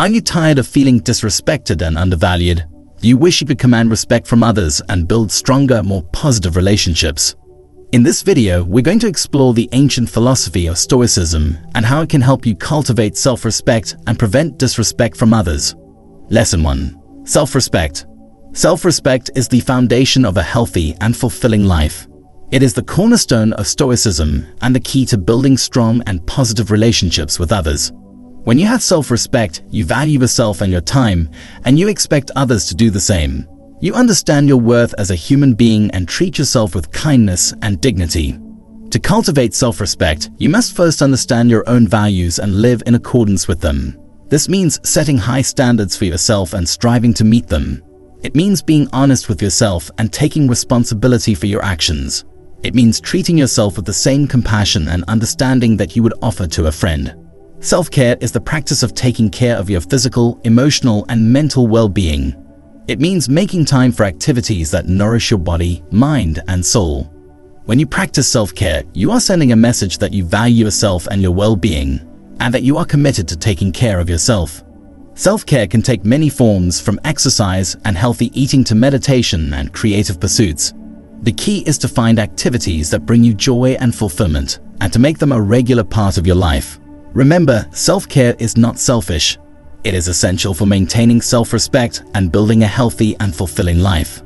Are you tired of feeling disrespected and undervalued? Do you wish you could command respect from others and build stronger, more positive relationships? In this video, we're going to explore the ancient philosophy of Stoicism and how it can help you cultivate self-respect and prevent disrespect from others. Lesson 1. Self-respect. Self-respect is the foundation of a healthy and fulfilling life. It is the cornerstone of Stoicism and the key to building strong and positive relationships with others. When you have self-respect, you value yourself and your time, and you expect others to do the same. You understand your worth as a human being and treat yourself with kindness and dignity. To cultivate self-respect, you must first understand your own values and live in accordance with them. This means setting high standards for yourself and striving to meet them. It means being honest with yourself and taking responsibility for your actions. It means treating yourself with the same compassion and understanding that you would offer to a friend. Self-care is the practice of taking care of your physical, emotional, and mental well-being. It means making time for activities that nourish your body, mind, and soul. When you practice self-care, you are sending a message that you value yourself and your well-being, and that you are committed to taking care of yourself. Self-care can take many forms, from exercise and healthy eating to meditation and creative pursuits. The key is to find activities that bring you joy and fulfillment, and to make them a regular part of your life. Remember, self-care is not selfish. It is essential for maintaining self-respect and building a healthy and fulfilling life.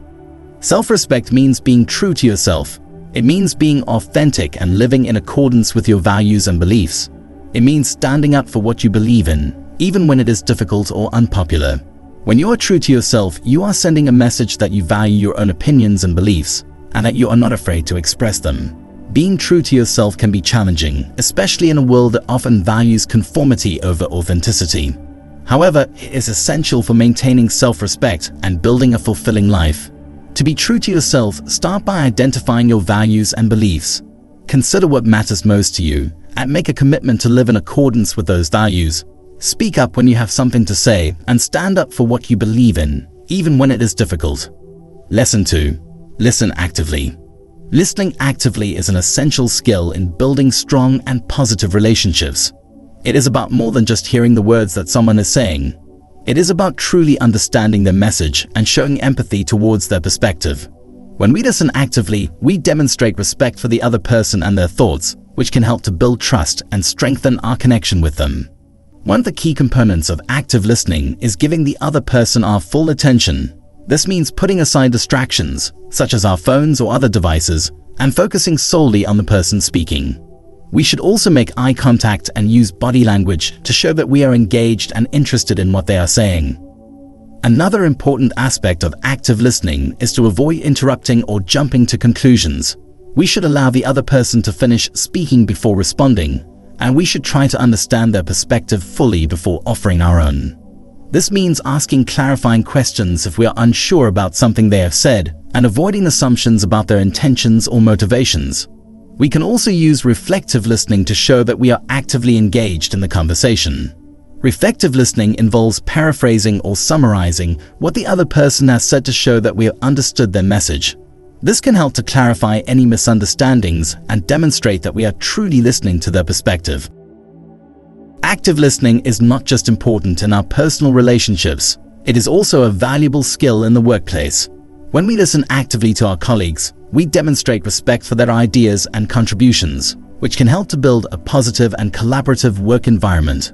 Self-respect means being true to yourself. It means being authentic and living in accordance with your values and beliefs. It means standing up for what you believe in, even when it is difficult or unpopular. When you are true to yourself, you are sending a message that you value your own opinions and beliefs, and that you are not afraid to express them. Being true to yourself can be challenging, especially in a world that often values conformity over authenticity. However, it is essential for maintaining self-respect and building a fulfilling life. To be true to yourself, start by identifying your values and beliefs. Consider what matters most to you, and make a commitment to live in accordance with those values. Speak up when you have something to say, and stand up for what you believe in, even when it is difficult. Lesson 2. Listen actively. Listening actively is an essential skill in building strong and positive relationships. It is about more than just hearing the words that someone is saying. It is about truly understanding their message and showing empathy towards their perspective. When we listen actively, we demonstrate respect for the other person and their thoughts, which can help to build trust and strengthen our connection with them. One of the key components of active listening is giving the other person our full attention. This means putting aside distractions, such as our phones or other devices, and focusing solely on the person speaking. We should also make eye contact and use body language to show that we are engaged and interested in what they are saying. Another important aspect of active listening is to avoid interrupting or jumping to conclusions. We should allow the other person to finish speaking before responding, and we should try to understand their perspective fully before offering our own. This means asking clarifying questions if we are unsure about something they have said, and avoiding assumptions about their intentions or motivations. We can also use reflective listening to show that we are actively engaged in the conversation. Reflective listening involves paraphrasing or summarizing what the other person has said to show that we have understood their message. This can help to clarify any misunderstandings and demonstrate that we are truly listening to their perspective. Active listening is not just important in our personal relationships, it is also a valuable skill in the workplace. When we listen actively to our colleagues, we demonstrate respect for their ideas and contributions, which can help to build a positive and collaborative work environment.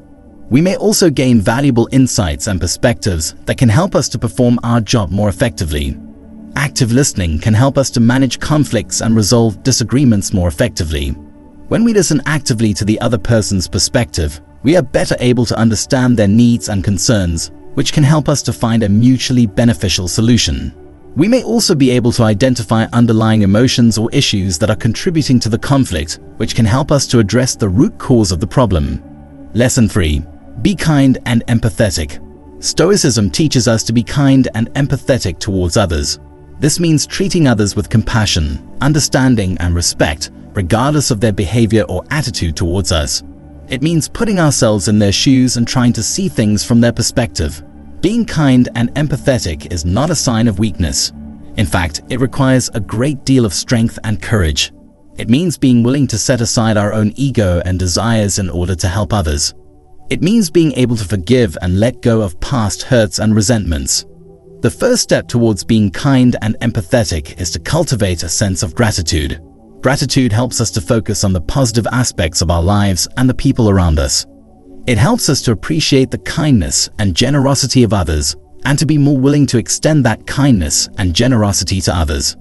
We may also gain valuable insights and perspectives that can help us to perform our job more effectively. Active listening can help us to manage conflicts and resolve disagreements more effectively. When we listen actively to the other person's perspective, we are better able to understand their needs and concerns, which can help us to find a mutually beneficial solution. We may also be able to identify underlying emotions or issues that are contributing to the conflict, which can help us to address the root cause of the problem. Lesson 3. Be kind and empathetic. Stoicism teaches us to be kind and empathetic towards others. This means treating others with compassion, understanding, and respect, regardless of their behavior or attitude towards us. It means putting ourselves in their shoes and trying to see things from their perspective. Being kind and empathetic is not a sign of weakness. In fact, it requires a great deal of strength and courage. It means being willing to set aside our own ego and desires in order to help others. It means being able to forgive and let go of past hurts and resentments. The first step towards being kind and empathetic is to cultivate a sense of gratitude. Gratitude helps us to focus on the positive aspects of our lives and the people around us. It helps us to appreciate the kindness and generosity of others and to be more willing to extend that kindness and generosity to others.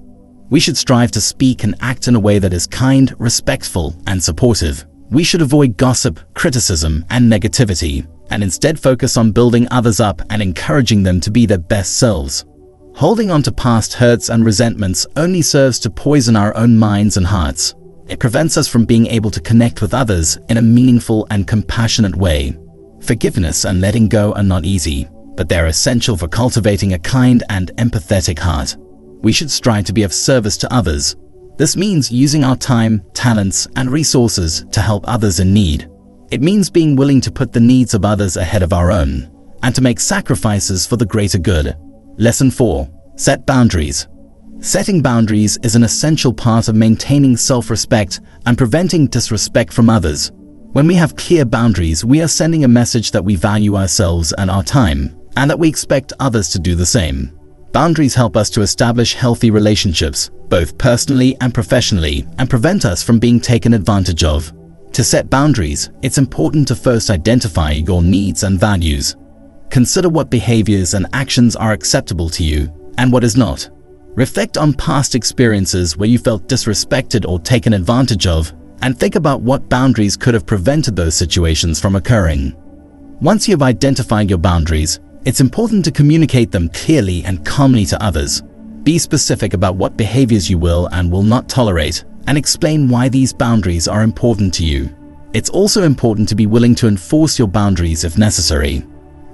We should strive to speak and act in a way that is kind, respectful, and supportive. We should avoid gossip, criticism, and negativity, and instead focus on building others up and encouraging them to be their best selves. Holding on to past hurts and resentments only serves to poison our own minds and hearts. It prevents us from being able to connect with others in a meaningful and compassionate way. Forgiveness and letting go are not easy, but they're essential for cultivating a kind and empathetic heart. We should strive to be of service to others. This means using our time, talents, and resources to help others in need. It means being willing to put the needs of others ahead of our own, and to make sacrifices for the greater good. Lesson 4. Set boundaries. Setting boundaries is an essential part of maintaining self-respect and preventing disrespect from others. When we have clear boundaries, we are sending a message that we value ourselves and our time, and that we expect others to do the same. Boundaries help us to establish healthy relationships, both personally and professionally, and prevent us from being taken advantage of. To set boundaries, it's important to first identify your needs and values. Consider what behaviors and actions are acceptable to you and what is not. Reflect on past experiences where you felt disrespected or taken advantage of, and think about what boundaries could have prevented those situations from occurring. Once you've identified your boundaries, it's important to communicate them clearly and calmly to others. Be specific about what behaviors you will and will not tolerate, and explain why these boundaries are important to you. It's also important to be willing to enforce your boundaries if necessary.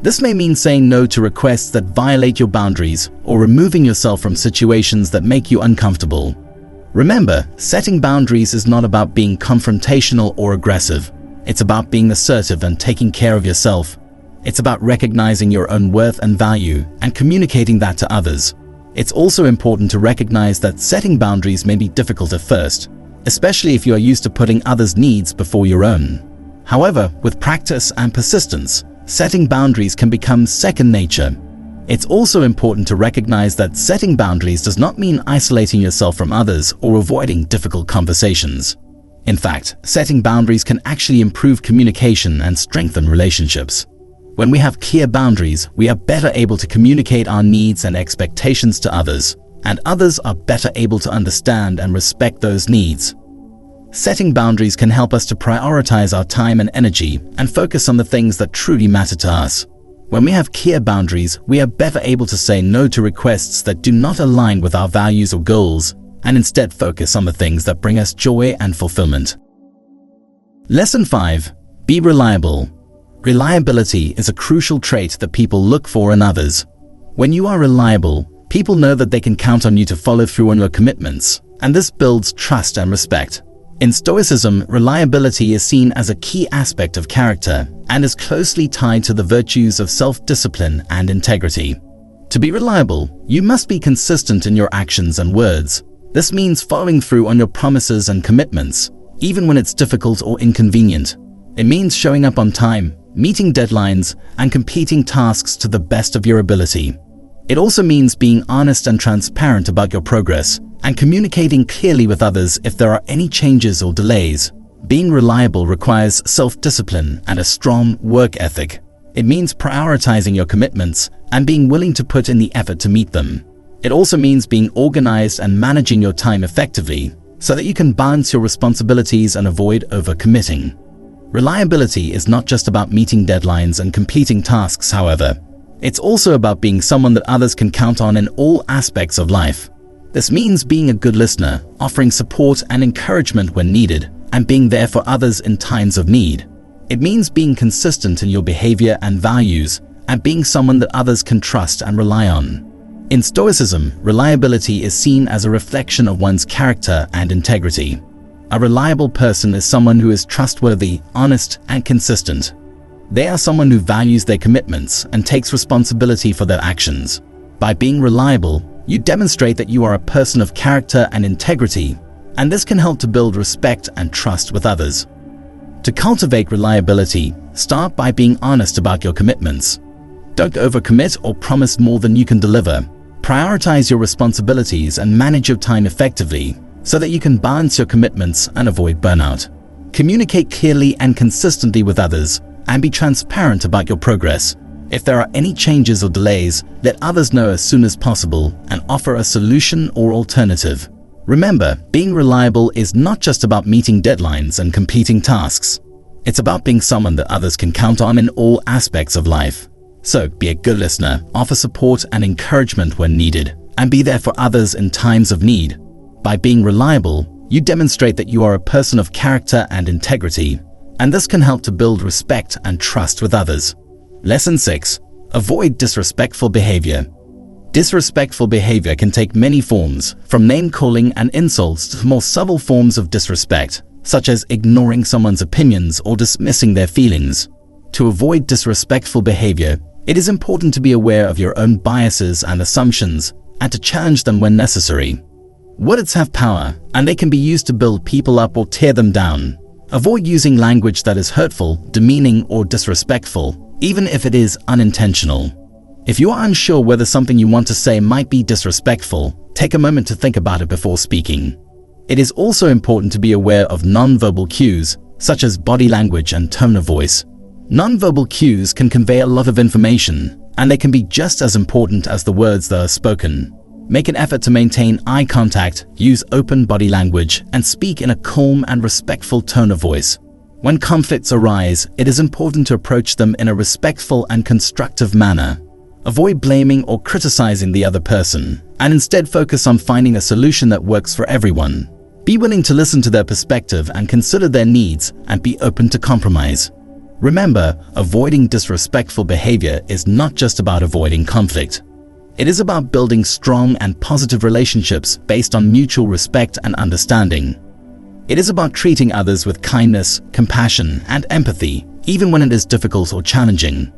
This may mean saying no to requests that violate your boundaries or removing yourself from situations that make you uncomfortable. Remember, setting boundaries is not about being confrontational or aggressive. It's about being assertive and taking care of yourself. It's about recognizing your own worth and value and communicating that to others. It's also important to recognize that setting boundaries may be difficult at first, especially if you are used to putting others' needs before your own. However, with practice and persistence, setting boundaries can become second nature. It's also important to recognize that setting boundaries does not mean isolating yourself from others or avoiding difficult conversations. In fact, setting boundaries can actually improve communication and strengthen relationships. When we have clear boundaries, we are better able to communicate our needs and expectations to others, and others are better able to understand and respect those needs. Setting boundaries can help us to prioritize our time and energy and focus on the things that truly matter to us. When we have clear boundaries, we are better able to say no to requests that do not align with our values or goals, and instead focus on the things that bring us joy and fulfillment. Lesson 5. Be reliable. Reliability is a crucial trait that people look for in others. When you are reliable, people know that they can count on you to follow through on your commitments, and this builds trust and respect. In Stoicism, reliability is seen as a key aspect of character and is closely tied to the virtues of self-discipline and integrity. To be reliable, you must be consistent in your actions and words. This means following through on your promises and commitments, even when it's difficult or inconvenient. It means showing up on time, meeting deadlines, and completing tasks to the best of your ability. It also means being honest and transparent about your progress and communicating clearly with others if there are any changes or delays. Being reliable requires self-discipline and a strong work ethic. It means prioritizing your commitments and being willing to put in the effort to meet them. It also means being organized and managing your time effectively so that you can balance your responsibilities and avoid overcommitting. Reliability is not just about meeting deadlines and completing tasks, however. It's also about being someone that others can count on in all aspects of life. This means being a good listener, offering support and encouragement when needed, and being there for others in times of need. It means being consistent in your behavior and values, and being someone that others can trust and rely on. In Stoicism, reliability is seen as a reflection of one's character and integrity. A reliable person is someone who is trustworthy, honest, and consistent. They are someone who values their commitments and takes responsibility for their actions. By being reliable, you demonstrate that you are a person of character and integrity, and this can help to build respect and trust with others. To cultivate reliability, start by being honest about your commitments. Don't overcommit or promise more than you can deliver. Prioritize your responsibilities and manage your time effectively so that you can balance your commitments and avoid burnout. Communicate clearly and consistently with others and be transparent about your progress. If there are any changes or delays, let others know as soon as possible and offer a solution or alternative. Remember, being reliable is not just about meeting deadlines and completing tasks. It's about being someone that others can count on in all aspects of life. So, be a good listener, offer support and encouragement when needed, and be there for others in times of need. By being reliable, you demonstrate that you are a person of character and integrity, and this can help to build respect and trust with others. Lesson 6. Avoid disrespectful behavior. Disrespectful behavior can take many forms, from name-calling and insults to more subtle forms of disrespect, such as ignoring someone's opinions or dismissing their feelings. To avoid disrespectful behavior, it is important to be aware of your own biases and assumptions and to challenge them when necessary. Words have power, and they can be used to build people up or tear them down. Avoid using language that is hurtful, demeaning, or disrespectful, even if it is unintentional. If you are unsure whether something you want to say might be disrespectful, take a moment to think about it before speaking. It is also important to be aware of non-verbal cues, such as body language and tone of voice. Non-verbal cues can convey a lot of information, and they can be just as important as the words that are spoken. Make an effort to maintain eye contact, use open body language, and speak in a calm and respectful tone of voice. When conflicts arise, it is important to approach them in a respectful and constructive manner. Avoid blaming or criticizing the other person, and instead focus on finding a solution that works for everyone. Be willing to listen to their perspective and consider their needs, and be open to compromise. Remember, avoiding disrespectful behavior is not just about avoiding conflict. It is about building strong and positive relationships based on mutual respect and understanding. It is about treating others with kindness, compassion, and empathy, even when it is difficult or challenging.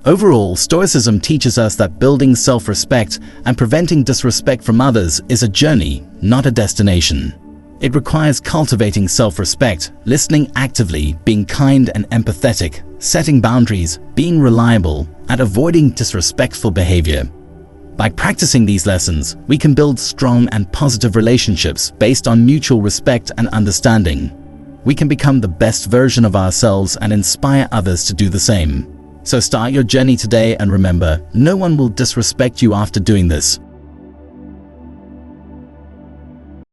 Overall, Stoicism teaches us that building self-respect and preventing disrespect from others is a journey, not a destination. It requires cultivating self-respect, listening actively, being kind and empathetic, setting boundaries, being reliable, and avoiding disrespectful behavior. By practicing these lessons, we can build strong and positive relationships based on mutual respect and understanding. We can become the best version of ourselves and inspire others to do the same. So start your journey today and remember, no one will disrespect you after doing this.